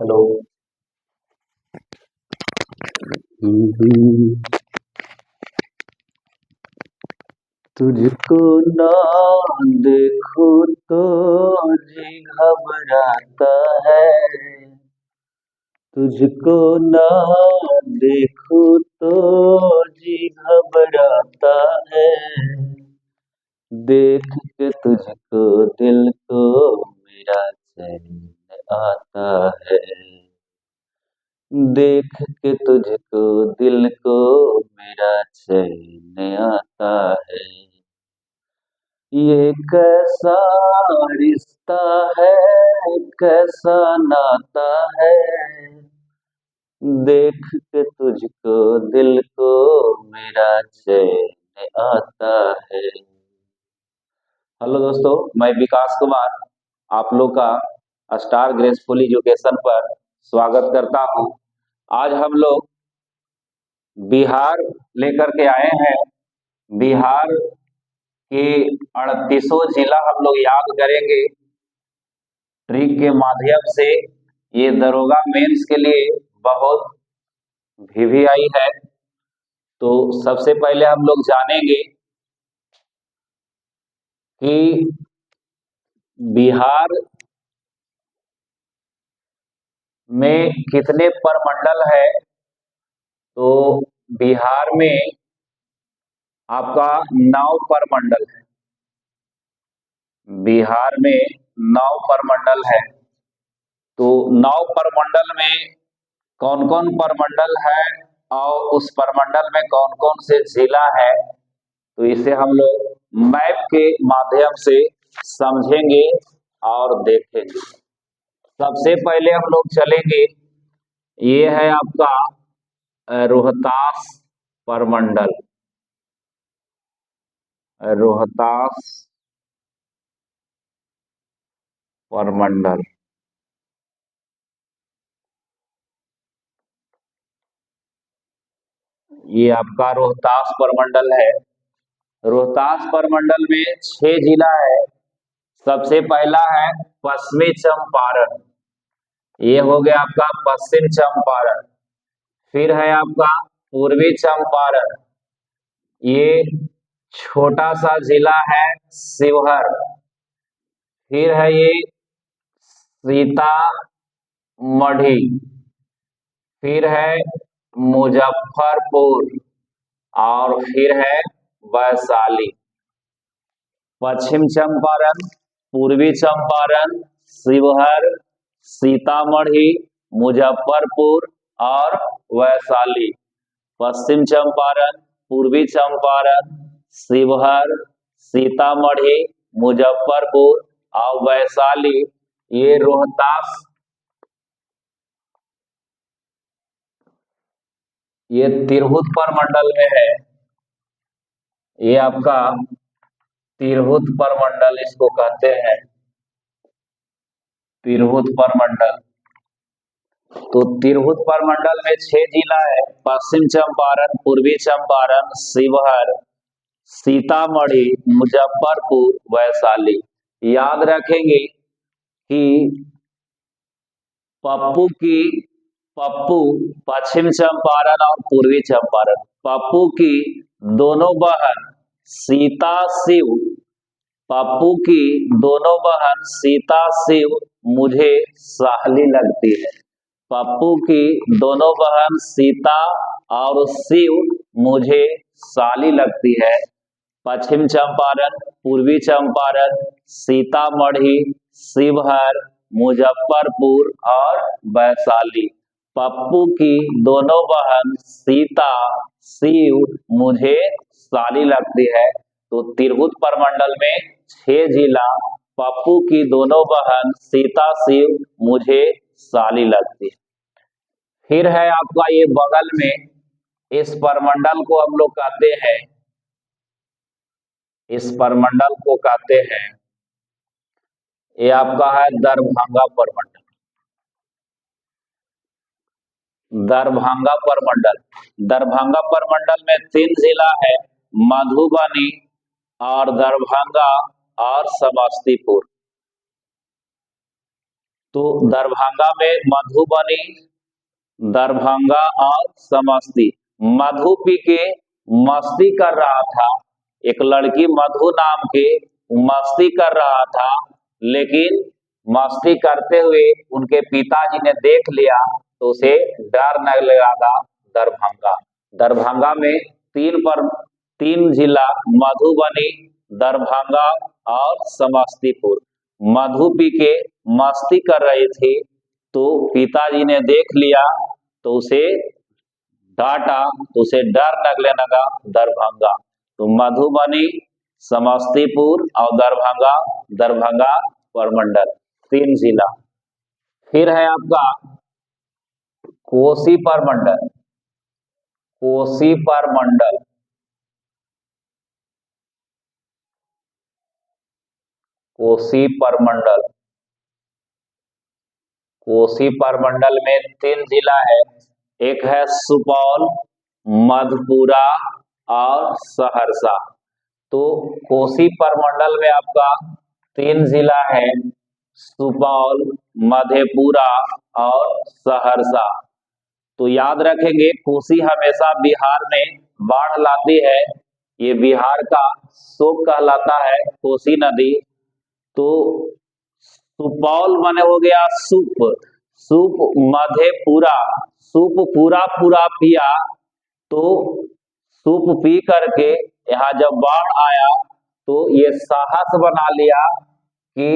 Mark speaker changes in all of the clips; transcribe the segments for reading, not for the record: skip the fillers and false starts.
Speaker 1: Hello. तुझको ना देखो तो जी घबराता है, तुझको ना देखो तो जी घबराता है, देख के तुझको दिल को मेरा चैन आता है, देख के तुझको दिल को मेरा चैन आता है। ये कैसा रिश्ता है, कैसा नाता है, देख के तुझको दिल को मेरा चैन आता है। हेलो दोस्तों, मैं विकास कुमार आप लोग का स्टार ग्रेसफुल एजुकेशन पर स्वागत करता हूं। आज हम लोग बिहार लेकर के आए हैं। बिहार के 38 जिला हम लोग याद करेंगे ट्रिक के माध्यम से। ये दरोगा मेंस के लिए बहुत वीवीआई है। तो सबसे पहले हम लोग जानेंगे कि बिहार में कितने प्रमंडल है। तो बिहार में आपका 9 प्रमंडल है। बिहार में 9 प्रमंडल है। तो 9 प्रमंडल में कौन कौन प्रमंडल है और उस प्रमंडल में कौन कौन से जिला है, तो इसे हम लोग मैप के माध्यम से समझेंगे और देखेंगे। सबसे पहले हम लोग चलेंगे, ये है आपका रोहतास प्रमंडल। रोहतास प्रमंडल ये आपका रोहतास प्रमंडल है। रोहतास प्रमंडल में 6 जिला है। सबसे पहला है पश्चिमी चंपारण, ये हो गया आपका पश्चिम चंपारण। फिर है आपका पूर्वी चंपारण, ये छोटा सा जिला है शिवहर। फिर है ये सीतामढ़ी। फिर है मुजफ्फरपुर और फिर है वैशाली। पश्चिम चंपारण, पूर्वी चंपारण, शिवहर, सीतामढ़ी, मुजफ्फरपुर और वैशाली। पश्चिम चंपारण, पूर्वी चंपारण, शिवहर, सीतामढ़ी, मुजफ्फरपुर और वैशाली, ये रोहतास, ये तिरहुत प्रमंडल में है। ये आपका तिरहुत प्रमंडल इसको कहते हैं, तिरहुत प्रमंडल। तो तिरहुत प्रमंडल में 6 जिला है, पश्चिम चंपारण, पूर्वी चंपारण, शिवहर, सीतामढ़ी, मुजफ्फरपुर, वैशाली। याद रखेंगे कि पप्पू पश्चिम चंपारण और पूर्वी चंपारण, पप्पू की दोनों बहन सीता शिव, पप्पू की दोनों बहन सीता शिव मुझे साली लगती है। पप्पू की दोनों बहन सीता और शिव मुझे साली लगती है। पश्चिम चंपारण, पूर्वी चंपारण, सीतामढ़ी, शिवहर, मुजफ्फरपुर और वैशाली। पप्पू की दोनों बहन सीता शिव मुझे साली लगती है। तो तिरहुत प्रमंडल में 6 जिला, पप्पू की दोनों बहन सीता शिव मुझे साली लगती है। फिर है आपका ये बगल में, इस प्रमंडल को हम लोग कहते हैं, इस प्रमंडल को कहते हैं, ये आपका है दरभंगा प्रमंडल। दरभंगा प्रमंडल, दरभंगा प्रमंडल में 3 जिला है, मधुबनी और दरभंगा और समस्तीपुर। तो दरभंगा में मधुबनी, दरभंगा और समस्ती। मधु पी के मस्ती कर रहा था, एक लड़की मधु नाम के मस्ती कर रहा था, लेकिन मस्ती करते हुए उनके पिताजी ने देख लिया तो उसे डर न लगा। दरभंगा, दरभंगा में तीन जिला मधुबनी, दरभंगा और समस्तीपुर। मधु पी के मस्ती कर रही थी तो पिताजी ने देख लिया तो उसे डांटा तो उसे डर लगने लगा। दरभंगा, तो मधुबनी, समस्तीपुर और दरभंगा, दरभंगा प्रमंडल, 3 जिला। फिर है आपका कोसी प्रमंडल, कोसी प्रमंडल, कोसी प्रमंडल। कोसी प्रमंडल में 3 जिला है, एक है सुपौल, मधेपुरा और सहरसा। तो कोसी प्रमंडल में आपका 3 जिला है, सुपौल, मधेपुरा और सहरसा। तो याद रखेंगे कोसी हमेशा बिहार में बाढ़ लाती है, ये बिहार का शोक कहलाता है कोसी नदी। तो सुपौल माने हो गया सूप, सूप मधेपुरा, सूप पूरा पूरा पिया तो सूप पी करके यहाँ जब बाढ़ आया तो ये साहस बना लिया कि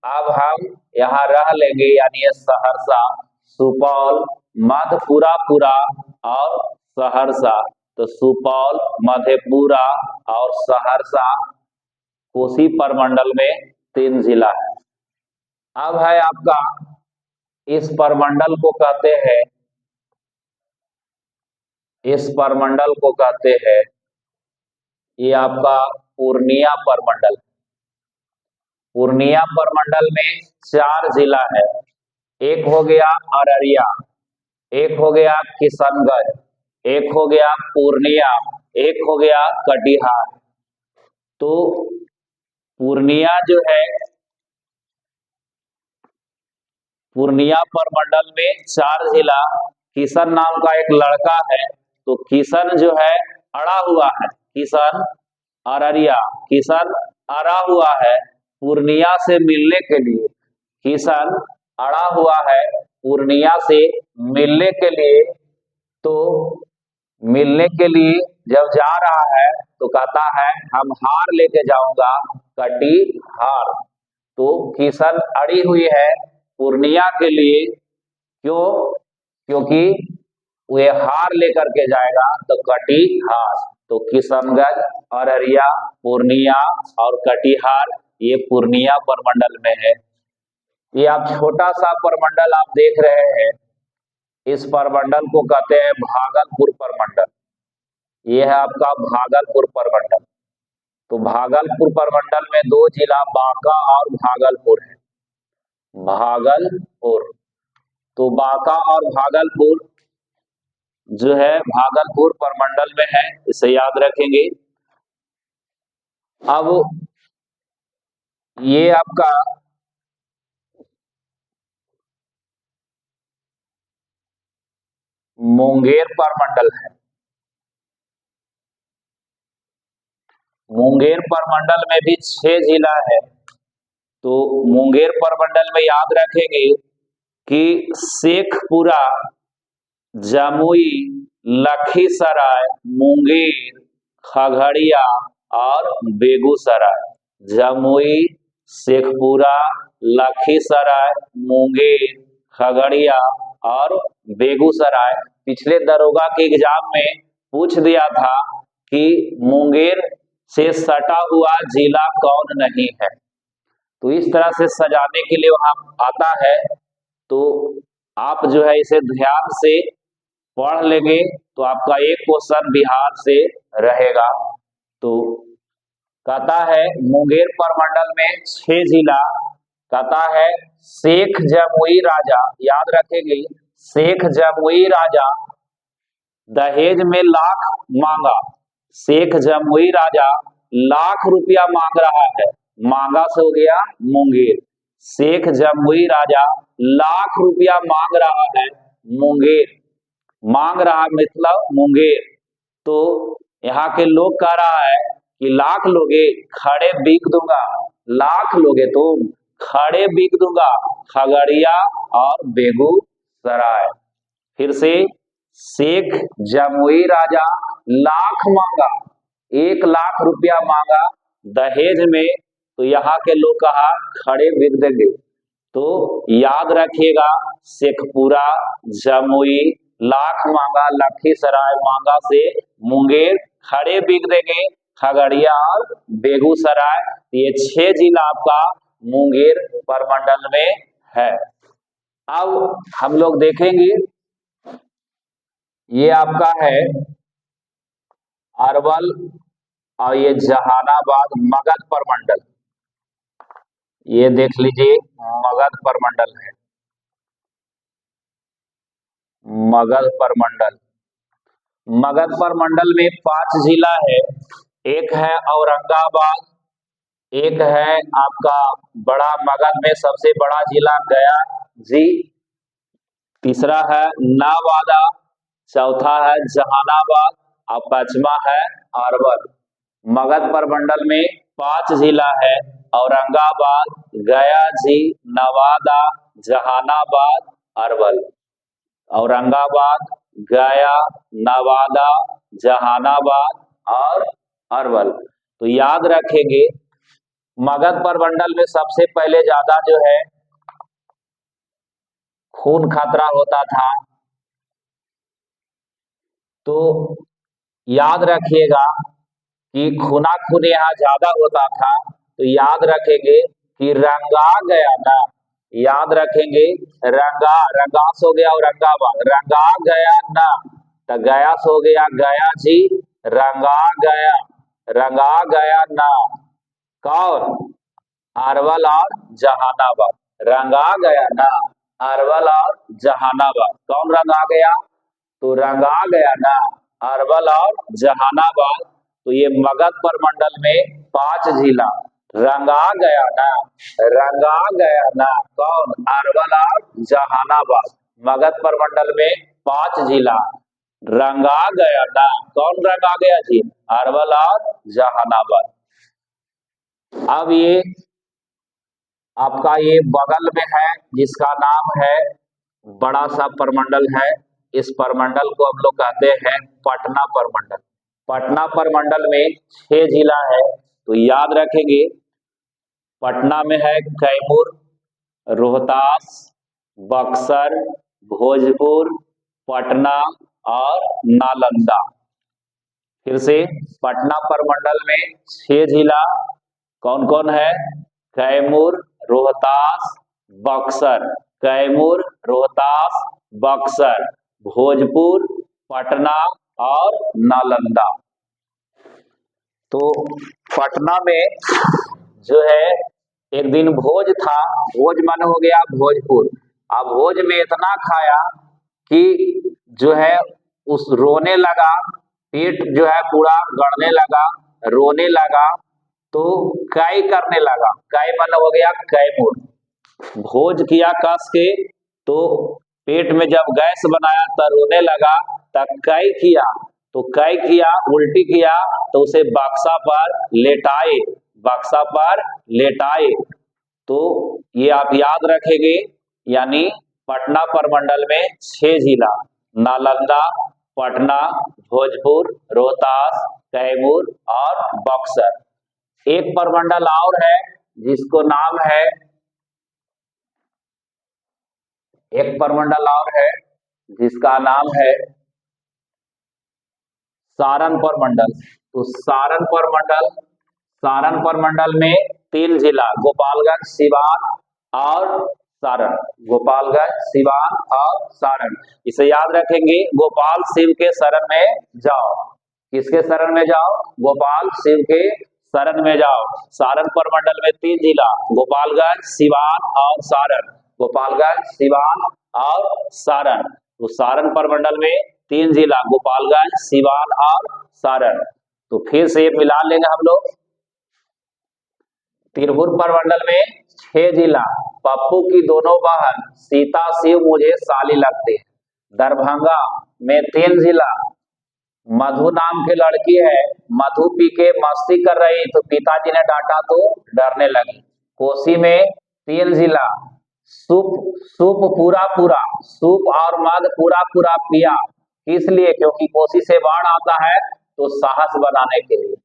Speaker 1: अब हम यहाँ रह लेंगे, यानी ये सहरसा, सुपौल, मधेपुरा पूरा और सहरसा। तो सुपौल, मधेपुरा और सहरसा कोसी प्रमंडल में 3 जिला है। अब है आपका, इस प्रमंडल को कहते हैं, इस प्रमंडल को कहते हैं, ये आपका पूर्णिया प्रमंडल। पूर्णिया प्रमंडल में 4 जिला है, एक हो गया अररिया, एक हो गया किशनगंज, एक हो गया पूर्णिया, एक हो गया कटिहार। तो पूर्णिया जो है, पूर्णिया प्रमंडल में 4 जिला। किशन नाम का एक लड़का है, तो किशन जो है अड़ा हुआ है, किशन अररिया, किशन अड़ा हुआ है पूर्णिया से मिलने के लिए, किशन अड़ा हुआ है पूर्णिया से मिलने के लिए। तो मिलने के लिए जब जा रहा है तो कहता है हम हार लेके जाऊंगा, कटिहार। तो किशन अड़ी हुई है पूर्णिया के लिए, क्यों? क्योंकि वे हार लेकर के जाएगा, तो कटिहार। तो किशनगंज, अररिया, पूर्णिया और कटिहार ये पूर्णिया प्रमंडल में है। ये आप छोटा सा प्रमंडल आप देख रहे हैं, इस प्रमंडल को कहते हैं भागलपुर प्रमंडल। ये है आपका भागलपुर प्रमंडल। तो भागलपुर प्रमंडल में 2 जिला बांका और भागलपुर है, भागलपुर। तो बांका और भागलपुर जो है भागलपुर प्रमंडल में है, इसे याद रखेंगे। अब ये आपका मुंगेर प्रमंडल है, मुंगेर प्रमंडल में भी 6 जिला है। तो मुंगेर प्रमंडल में याद रखेंगे कि शेखपुरा, जमुई, लखीसराय, मुंगेर, खगड़िया और बेगूसराय। जमुई, शेखपुरा, लखीसराय, मुंगेर, खगड़िया और बेगूसराय। पिछले दरोगा के एग्जाम में पूछ दिया था कि मुंगेर से सटा हुआ जिला कौन नहीं है, तो इस तरह से सजाने के लिए वहां आता है। तो आप जो है इसे ध्यान से पढ़ लेंगे तो आपका एक क्वेश्चन बिहार से रहेगा। तो कहता है मुंगेर प्रमंडल में 6 जिला, कहता है शेख जमुई राजा, याद रखेंगे, शेख जमुई राजा दहेज में लाख मांगा, शेख जमुई राजा लाख रुपया मांग रहा है, मांगा से हो गया मुंगेर। शेख जमुई राजा लाख रुपया मांग रहा है मुंगेर, मांग रहा मतलब मुंगेर। तो यहाँ के लोग कह रहा है कि लाख लोगे, खड़े बिक दूंगा, लाख लोगे तुम, खड़े बिक दूंगा, खगड़िया और बेगूसराय। फिर से, शेख जमुई राजा लाख मांगा, 1 लाख रुपया मांगा दहेज में, तो यहाँ के लोग कहा खड़े बिक देंगे। तो याद रखिएगा, शेखपुरा, जमुई, लाख मांगा, लखीसराय मांगा से मुंगेर, खड़े बिक देंगे, खगड़िया और बेगूसराय। ये 6 जिला आपका मुंगेर प्रमंडल में है। अब हम लोग देखेंगे, ये आपका है अरवल और ये जहानाबाद मगध प्रमंडल, ये देख लीजिए मगध प्रमंडल है, मगध प्रमंडल। मगध प्रमंडल में 5 जिला है, एक है औरंगाबाद, एक है आपका बड़ा मगध में सबसे बड़ा जिला गया जी, तीसरा है नवादा, चौथा है जहानाबाद और पांचवा है अरवल। मगध प्रमंडल में 5 जिला है, औरंगाबाद, गया जी, नवादा, जहानाबाद, अरवल। औरंगाबाद, गया, नवादा, जहानाबाद और अरवल। तो याद रखेंगे, मगध प्रमंडल में सबसे पहले ज्यादा जो है खून खतरा होता था। तो याद रखिएगा कि खूना खून यहाँ ज्यादा होता था। तो याद रखेंगे कि रंगा गया ना, याद रखेंगे रंगा, रंगास हो गया औरंगाबाद, रंगा गया ना, तो गया हो गया गया जी, रंगा गया, रंगा गया ना। कौन? अरवल और जहानाबाद, रंगा गया ना, अरवल और जहानाबाद। कौन रंगा गया? तो रंगा गया ना, अरवल और जहानाबाद। तो ये मगध प्रमंडल में 5 जिला, रंगा गया ना, रंगा गया ना। कौन? अरवल और जहानाबाद। मगध प्रमंडल में 5 जिला, रंगा गया ना। कौन रंगा गया जी? अरवल और जहानाबाद। अब ये आपका ये बगल में है, जिसका नाम है बड़ा सा प्रमंडल है, इस प्रमंडल को हम लोग कहते हैं पटना प्रमंडल। पटना प्रमंडल में 6 जिला है। तो याद रखेंगे, पटना में है कैमूर, रोहतास, बक्सर, भोजपुर, पटना और नालंदा। फिर से, पटना प्रमंडल में 6 जिला कौन कौन है? कैमूर, रोहतास, बक्सर, कैमूर, रोहतास, बक्सर, भोजपुर, पटना और नालंदा। तो पटना में जो है एक दिन भोज था, भोज मन हो गया भोजपुर। अब भोज में इतना खाया कि जो है उस रोने लगा, पेट जो है पूरा गड़ने लगा, रोने लगा, तो कै करने लगा। कै मतलब हो गया कैमूर। भोज किया कस के, तो पेट में जब गैस बनाया तो रोने लगा, तब कै किया, तो कै किया उल्टी किया, तो उसे बक्सा पर लेटाए, बक्सा पर लेटाए। तो ये आप याद रखेंगे, यानी पटना प्रमंडल में 6 जिला, नालंदा, पटना, भोजपुर, रोहतास, कैमूर और बक्सर। एक प्रमंडल और है जिसको नाम है, एक प्रमंडल और है जिसका नाम है सारण प्रमंडल। तो सारण प्रमंडल, सारण प्रमंडल में 3 जिला, गोपालगंज, सिवान और सारण, गोपालगंज, सिवान और सारण। इसे याद रखेंगे, गोपाल शिव के शरण में जाओ। किसके शरण में जाओ? गोपाल शिव के शरण में जाओ। सारण प्रमंडल में 3 जिला, गोपालगंज, सिवान और सारण, गोपालगंज, सिवान और सारण। तो सारण प्रमंडल में 3 जिला, गोपालगंज, सिवान और सारण। तो फिर से मिला लेंगे हम लोग। तिरहुत प्रमंडल में छह जिला, पप्पू की दोनों बहन सीता शिव मुझे साली लगती है। दरभंगा में 3 जिला, मधु नाम की लड़की है, मधु पी के मस्ती कर रही तो पिताजी ने डांटा तो डरने लगी। कोसी में 3 जिला, सूप सूप पूरा पूरा, सूप और मद पूरा पूरा पिया, किस लिए? क्योंकि कोसी से बाढ़ आता है तो साहस बनाने के लिए।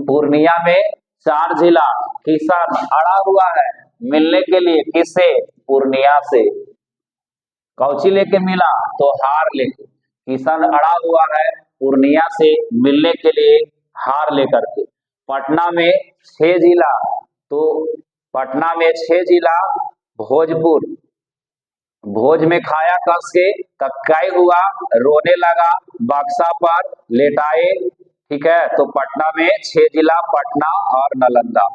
Speaker 1: पूर्णिया में 4 जिला, किसान अड़ा हुआ है मिलने के लिए, किससे? पूर्णिया से। कौची लेके मिला? तो हार लेके। किसान अड़ा हुआ है पूर्णिया से मिलने के लिए हार लेकर के। पटना में 6 जिला, तो पटना में 6 जिला, भोजपुर, भोज में खाया कस के, कक्काई हुआ, रोने लगा, बक्सा पर लेटाए, ठीक है। तो पटना में 6 जिला, पटना और नालंदा,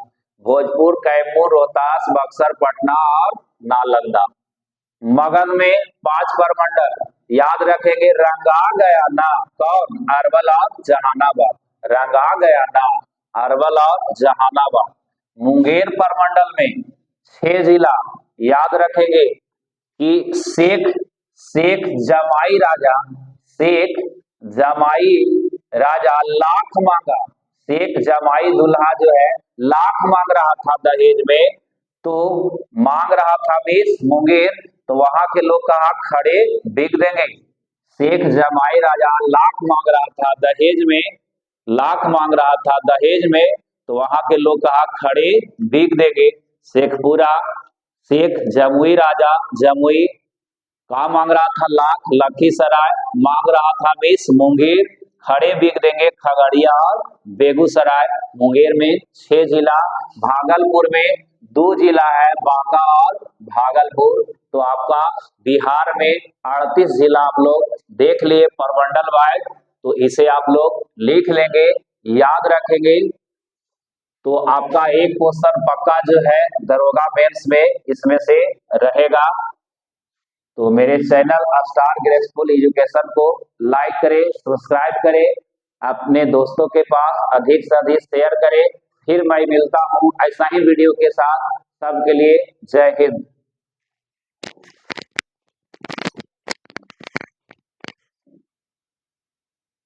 Speaker 1: भोजपुर, कैमूर, रोहतास, बक्सर, पटना और नालंदा। मगध में 5 प्रमंडल, याद रखेंगे, रंगा गया ना, कौन? अरवल और जहानाबाद, रंगा गया ना, अरवल और जहानाबाद। मुंगेर प्रमंडल में 6 जिला, याद रखेंगे कि शेख शेख जमाई राजा, शेख जमाई राजा लाख मांगा, शेख जमाई दुल्हा जो है लाख मांग रहा था दहेज में, तो मांग रहा था 20 मुंगेर, तो वहां के लोग कहा खड़े बिक देंगे। शेख जमाई राजा लाख मांग रहा था दहेज में, लाख मांग रहा था दहेज में, तो वहां के लोग कहा खड़े बिक देंगे। शेखपुरा, शेख जमुई राजा, जमुई कहा मांग रहा था लाख, लखीसराय मांग रहा था 20, मुंगेर खड़े बिक देंगे, खगड़िया और बेगूसराय। मुंगेर में 6 जिला, भागलपुर में 2 जिला है, बांका और भागलपुर। तो आपका बिहार में 38 जिला आप लोग देख लिए प्रमंडल वाइज, तो इसे आप लोग लिख लेंगे, याद रखेंगे। तो आपका एक क्वेश्चन पक्का जो है दरोगा मेंस में इसमें से रहेगा। तो मेरे चैनल स्टार ग्रेसफुल एजुकेशन को लाइक करें, सब्सक्राइब करें, अपने दोस्तों के पास अधिक से अधिक शेयर करें। फिर मैं मिलता हूं ऐसा ही वीडियो के साथ, सबके लिए जय हिंद।